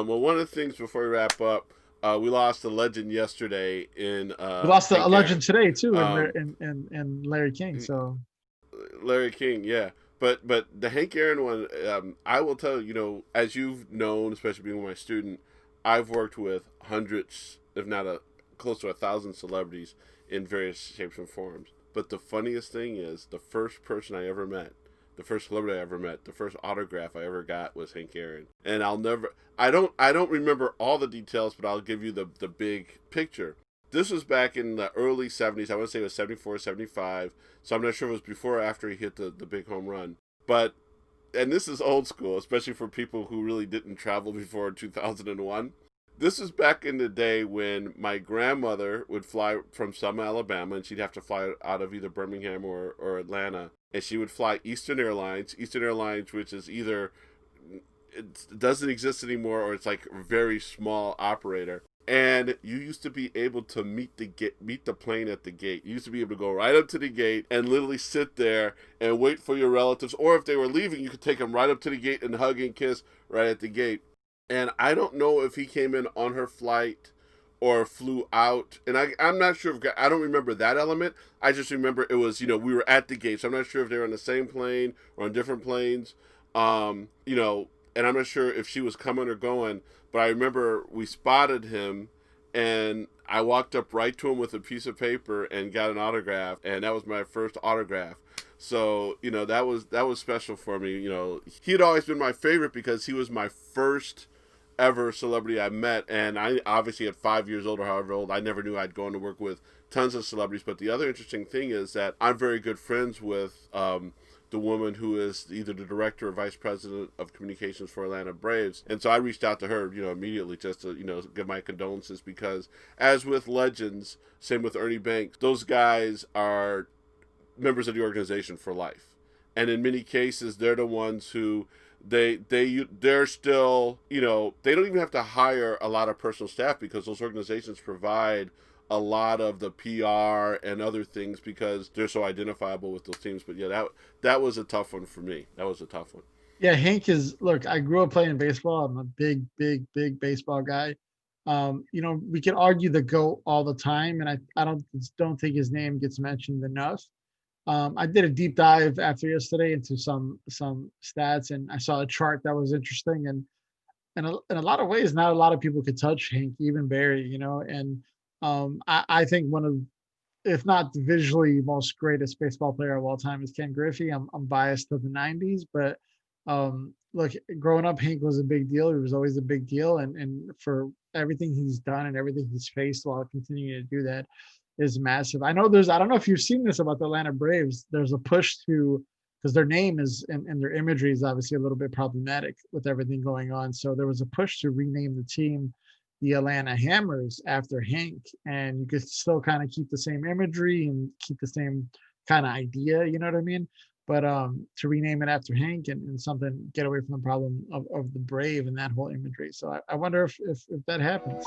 Well, one of the things before we wrap up, we lost a legend yesterday in We lost a Hank legend Aaron. today too, Um, in Larry King. So Larry King, yeah. But the Hank Aaron one, I will tell you, as you've known, especially being my student, I've worked with hundreds, if not close to 1,000 celebrities in various shapes and forms. But the funniest thing is, the first person I ever met, the first celebrity I ever met, the first autograph I ever got was Hank Aaron, and I don't remember all the details, but I'll give you the big picture. This was back in the early 70s. I want to say it was 74, 75. So I'm not sure if it was before or after he hit the big home run. But, and this is old school, especially for people who really didn't travel before 2001. This is back in the day when my grandmother would fly from Selma, Alabama, and she'd have to fly out of either Birmingham or Atlanta. And she would fly Eastern Airlines, which is either, it doesn't exist anymore, or it's like a very small operator. And you used to be able to meet the plane at the gate. You used to be able to go right up to the gate and literally sit there and wait for your relatives, or if they were leaving, you could take them right up to the gate and hug and kiss right at the gate. And I don't know if he came in on her flight or flew out, and I'm not sure if, I don't remember that element. I just remember it was, we were at the gate, so I'm not sure if they were on the same plane or on different planes. And I'm not sure if she was coming or going, but I remember we spotted him, and I walked up right to him with a piece of paper and got an autograph, and that was my first autograph. So that was special for me. He had always been my favorite because he was my first ever celebrity I met, and I obviously at 5 years old or however old, I never knew I'd go on to work with tons of celebrities. But the other interesting thing is that I'm very good friends with the woman who is either the director or vice president of communications for Atlanta Braves. And so I reached out to her, immediately just to, give my condolences, because as with legends, same with Ernie Banks, those guys are members of the organization for life. And in many cases, they're the ones who they're still, they don't even have to hire a lot of personal staff, because those organizations provide a lot of the PR and other things because they're so identifiable with those teams. But yeah, that was a tough one for me. That was a tough one. yeah, Hank is. Look, I grew up playing baseball. I'm a big, big, big baseball guy. We can argue the GOAT all the time, and I don't think his name gets mentioned enough. I did a deep dive after yesterday into some stats, and I saw a chart that was interesting. And in a lot of ways, not a lot of people could touch Hank, even Barry. And I think one of, if not the visually most greatest baseball player of all time, is Ken Griffey. I'm biased to the '90s, but look, growing up, Hank was a big deal. He was always a big deal, and for everything he's done and everything he's faced while continuing to do that is massive. I don't know if you've seen this about the Atlanta Braves. There's a push to, because their name is and their imagery is obviously a little bit problematic with everything going on. So there was a push to rename the team the Atlanta Hammers after Hank, and you could still kind of keep the same imagery and keep the same kind of idea, you know what I mean? But to rename it after Hank and something, get away from the problem of the Brave and that whole imagery. So I wonder if that happens.